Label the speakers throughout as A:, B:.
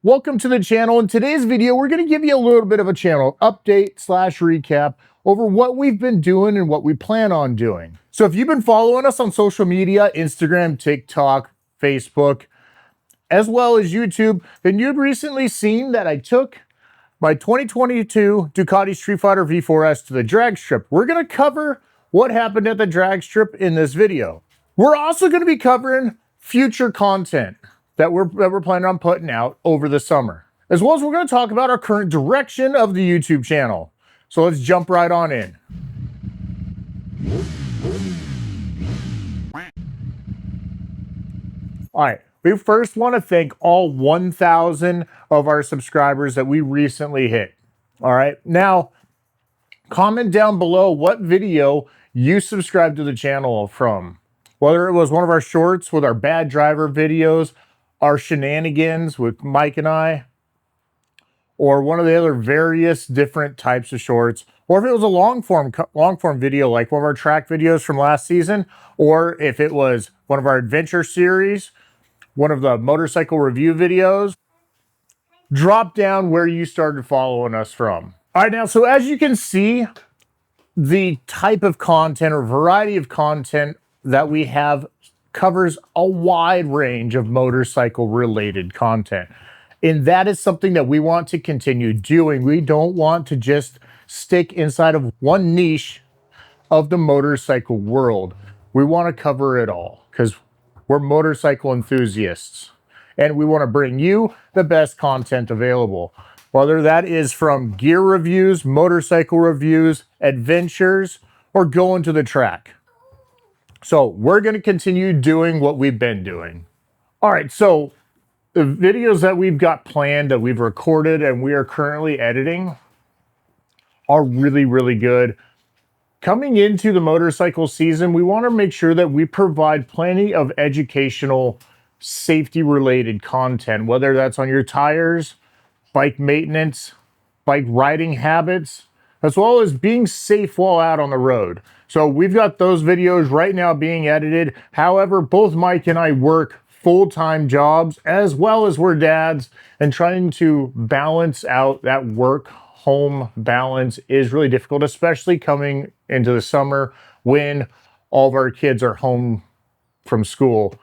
A: Welcome to the channel. In today's video, we're going to give you a little bit of a channel update / recap over what we've been doing and what we plan on doing. So if you've been following us on social media, Instagram, TikTok, Facebook, as well as YouTube, then you've recently seen that I took my 2022 Ducati Streetfighter V4S to the drag strip. We're going to cover what happened at the drag strip in this video. We're also going to be covering future content that we're planning on putting out over the summer, as well as we're going to talk about our current direction of the YouTube channel. So let's jump right on in. All right, we first want to thank all 1,000 of our subscribers that we recently hit. All right, now comment down below what video you subscribed to the channel from, whether it was one of our shorts with our bad driver videos, our shenanigans with Mike and I, or one of the other various different types of shorts, or if it was a long form video like one of our track videos from last season, or if it was one of our adventure series, one of the motorcycle review videos. Drop down where you started following us from. All right, now, so as you can see, the type of content or variety of content that we have covers a wide range of motorcycle related content. And that is something that we want to continue doing. We don't want to just stick inside of one niche of the motorcycle world. We want to cover it all because we're motorcycle enthusiasts and we want to bring you the best content available. Whether that is from gear reviews, motorcycle reviews, adventures, or going to the track. So we're going to continue doing what we've been doing. All right, so the videos that we've got planned, that we've recorded and we are currently editing are really, really good. Coming into the motorcycle season, we want to make sure that we provide plenty of educational, safety-related content, whether that's on your tires, bike maintenance, bike riding habits, as well as being safe while out on the road. So we've got those videos right now being edited. However, both Mike and I work full-time jobs as well as we're dads, and trying to balance out that work-home balance is really difficult, especially coming into the summer when all of our kids are home from school.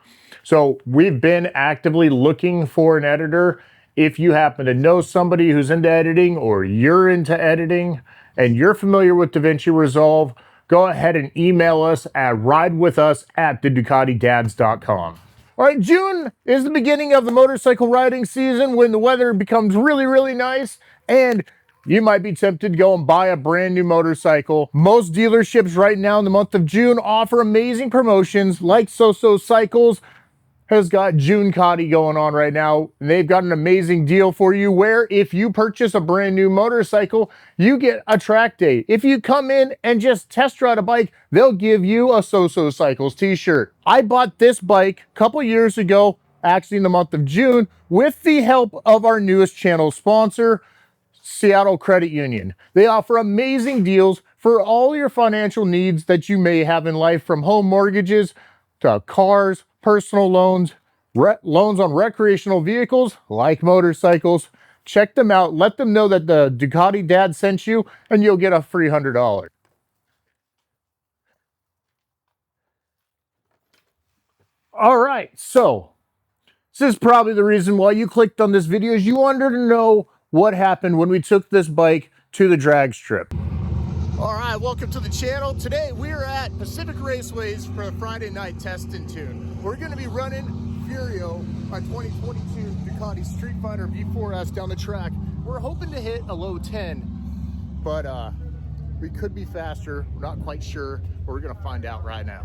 A: So we've been actively looking for an editor. If you happen to know somebody who's into editing or you're into editing and you're familiar with DaVinci Resolve, go ahead and email us at ridewithus@theducatidads.com. All right, June is the beginning of the motorcycle riding season when the weather becomes really, really nice and you might be tempted to go and buy a brand new motorcycle. Most dealerships right now in the month of June offer amazing promotions, like So Cycles has got June Ducati going on right now. And they've got an amazing deal for you where if you purchase a brand new motorcycle, you get a track day. If you come in and just test ride a bike, they'll give you a So Cycles t-shirt. I bought this bike a couple years ago, actually in the month of June, with the help of our newest channel sponsor, Seattle Credit Union. They offer amazing deals for all your financial needs that you may have in life, from home mortgages to cars, personal loans, loans on recreational vehicles like motorcycles. Check them out. Let them know that the Ducati Dad sent you and you'll get a free $100. All right, so this is probably the reason why you clicked on this video, is you wanted to know what happened when we took this bike to the drag strip. All right, welcome to the channel. Today we're at Pacific Raceways for a Friday night test and tune. We're going to be running Furio, our 2022 Ducati Streetfighter V4S, down the track. We're hoping to hit a low 10, but we could be faster. We're not quite sure, but we're going to find out right now.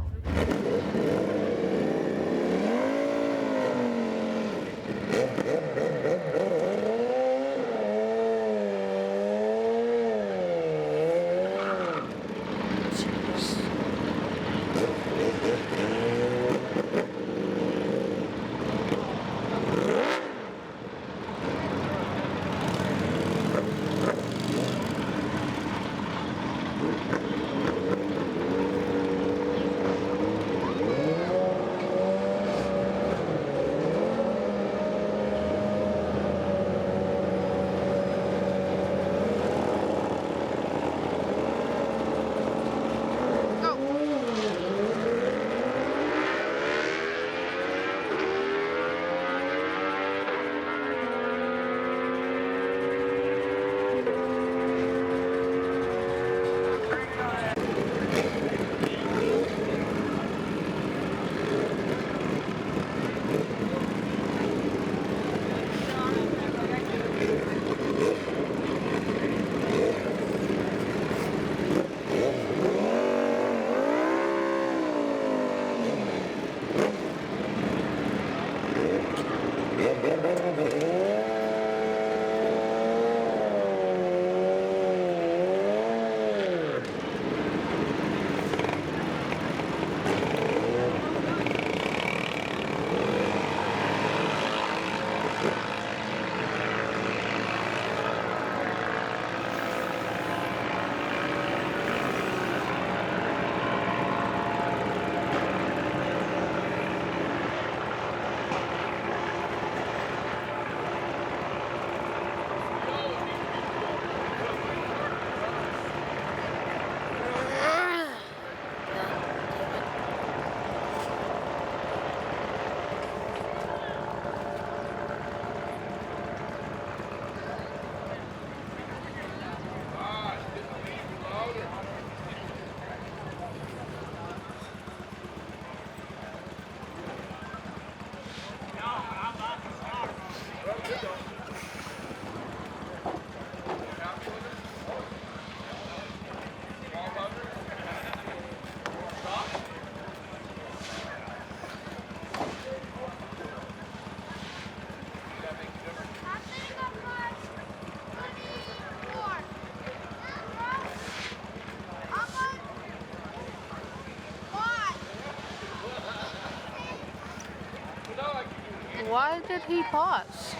B: Why did he pause?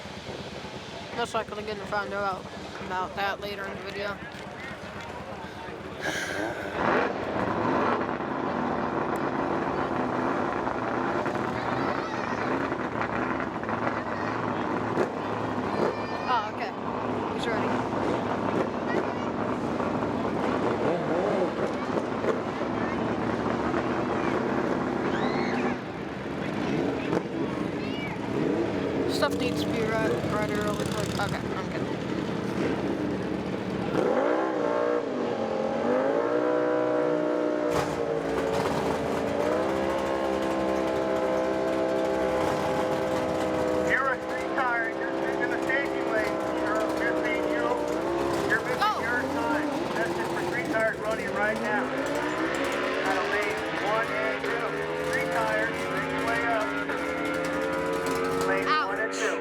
B: Most likely gonna find out about that later in the video. Oh, okay. He's ready. Stuff needs to be ready really quick. Okay, I'm good.
A: You're a street tire. You're sitting in the staging lane. You're missing you. You're missing your time. That's just for street tires running right now. Out of lane 1 and 2. Street tires, make your way up. Lane 1 and 2.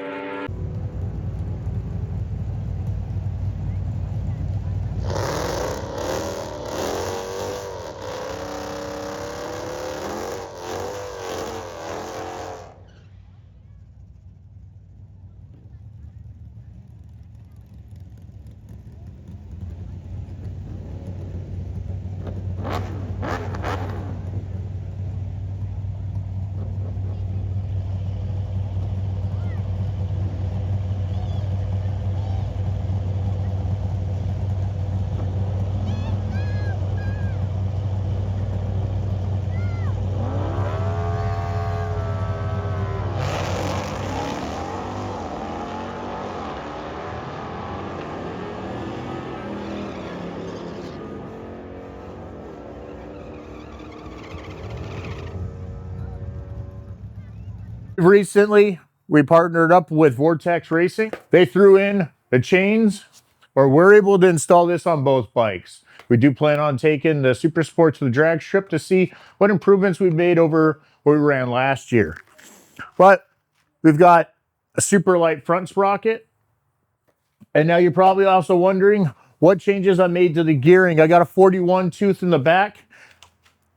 A: Recently, we partnered up with Vortex Racing. They threw in the chains, or we're able to install this on both bikes. We do plan on taking the Super Sport to the drag strip to see what improvements we've made over what we ran last year. But we've got a super light front sprocket. And now you're probably also wondering what changes I made to the gearing. I got a 41 tooth in the back.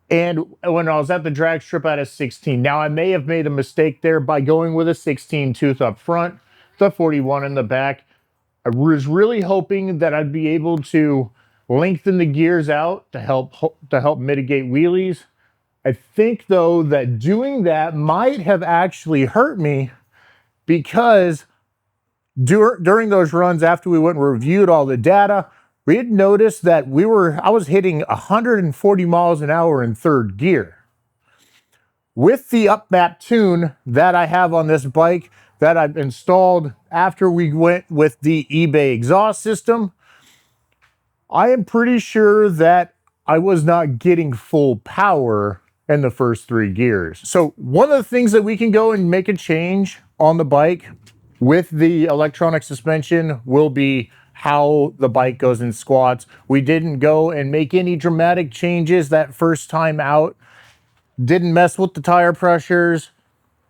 A: And when I was at the drag strip, I had a 16. Now, I may have made a mistake there by going with a 16 tooth up front, the 41 in the back. I was really hoping that I'd be able to lengthen the gears out to help mitigate wheelies. I think, though, that doing that might have actually hurt me, because during those runs, after we went and reviewed all the data, we had noticed that I was hitting 140 miles an hour in third gear. With the up-map tune that I have on this bike that I've installed after we went with the eBay exhaust system, I am pretty sure that I was not getting full power in the first 3 gears. So one of the things that we can go and make a change on the bike with the electronic suspension will be how the bike goes in squats. We didn't go and make any dramatic changes that first time out. Didn't mess with the tire pressures.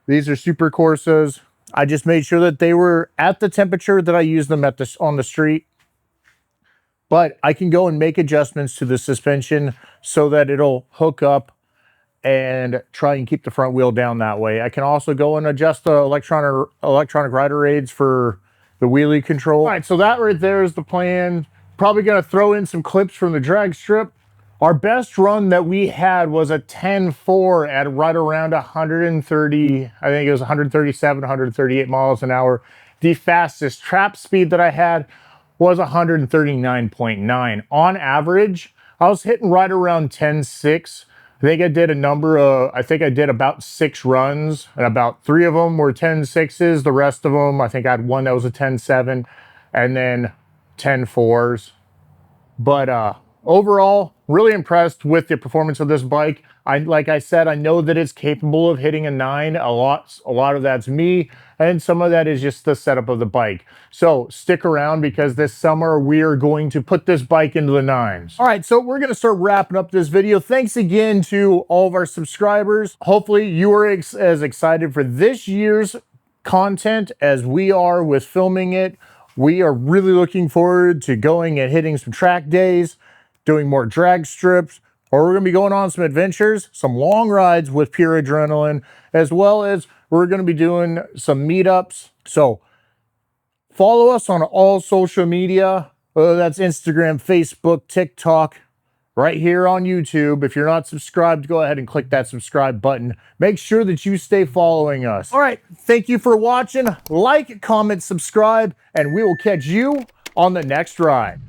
A: These are Super Corsas. I just made sure that they were at the temperature that I use them at on the street. But I can go and make adjustments to the suspension so that it'll hook up and try and keep the front wheel down that way. I can also go and adjust the electronic rider aids for the wheelie control. All right, so that right there is the plan. Probably gonna throw in some clips from the drag strip. Our best run that we had was a 10.4 at right around 130, I think it was 137, 138 miles an hour. The fastest trap speed that I had was 139.9. On average, I was hitting right around 10.6. I think I did about 6 runs, and about 3 of them were 10.6s. The rest of them, I think I had one that was a 10.7, and then 10.4s. But overall, really impressed with the performance of this bike. Like I said, I know that it's capable of hitting a 9. A lot of that's me, and some of that is just the setup of the bike. So stick around, because this summer we are going to put this bike into the 9s. All right, so we're going to start wrapping up this video. Thanks again to all of our subscribers. Hopefully you are as excited for this year's content as we are with filming it. We are really looking forward to going and hitting some track days, doing more drag strips, or we're going to be going on some adventures, some long rides with pure adrenaline, as well as we're going to be doing some meetups. So follow us on all social media, whether that's Instagram, Facebook, TikTok, right here on YouTube. If you're not subscribed, go ahead and click that subscribe button. Make sure that you stay following us. All right, thank you for watching. Like, comment, subscribe, and we will catch you on the next ride.